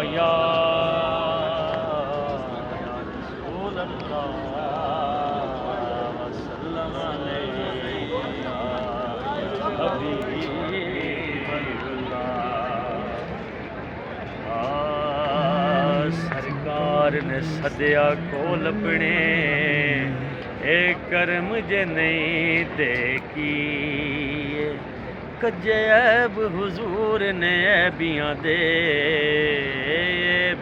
یا رسول اللہ وسلم علیہ حبیب اللہ سرکار نے سدیا کول اپنے اے کرم جے نہیں دیکھی کجے عیب حضور نے عیبیاں دے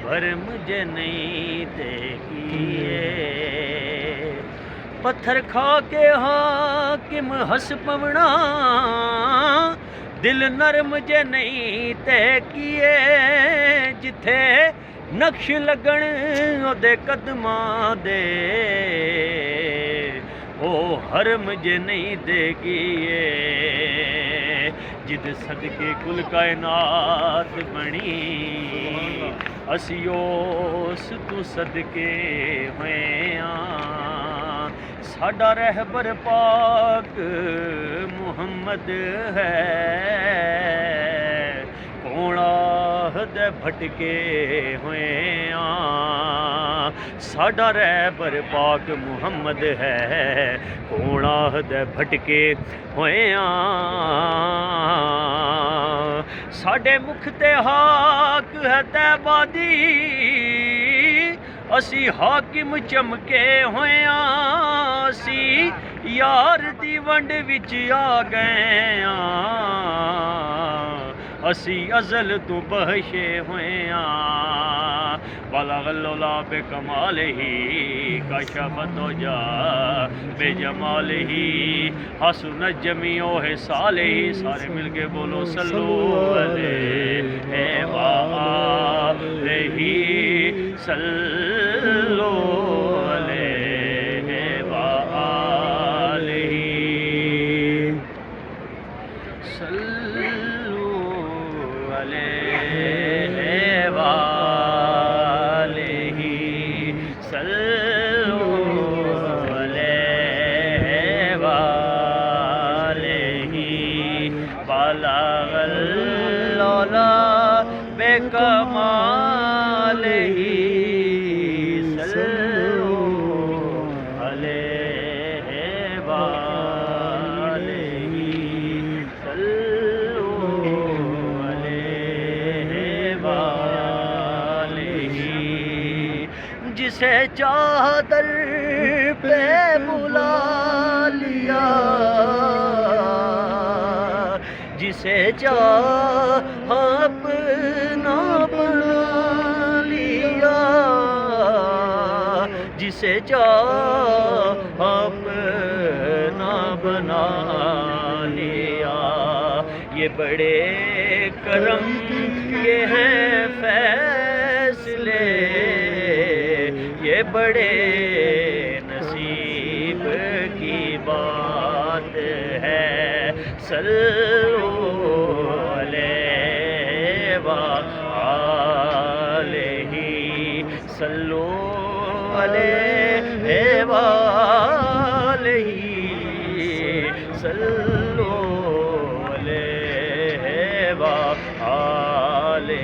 بھرم جے نہیں دیکھیے پتھر کھا کے حاکم ہس پونا دل نرم جے نہیں تے کیے جتھے نقش لگن او دے قدماں دے او حرم جے نہیں دے گیے جد صدقے کل کائنات بنی اسی اس تو صدقے ہوئے ساڈا رہبر پاک محمد ہے کونا دے بھٹکے ہوئے ساڈا رہبر پاک محمد ہے کونا دے بھٹکے ہوئے ساڈے مکھ تے حق ہے طیبہ دی اسی حاکم چمکے ہوئے اسی یار دی ونڈ وچ آ گئے اسی ازل تو بخشے ہوئے بلغ العلا بکمالہ کشف الدجا بجمالہ حسنت جمیع خصالہ سارے مل کے بولو صلو علیہ وآلہ صلو علیہ وآلہ صلو علیہ وآلہ صلو علیہ وآلہ بلغ العلا بکمالہ صلو علیہ وآلہ صلو علیہ وآلہ جسے چاہ در پہ بلا لیا جسے چاہ اپنا بنا لیا جسے چاہ اپنا بنا لیا یہ بڑے کرم کے ہیں فیصلے یہ بڑے نصیب کی بات ہے صلو علیہ وآلہ صلو علیہ وآلہ صلو علیہ وآلہ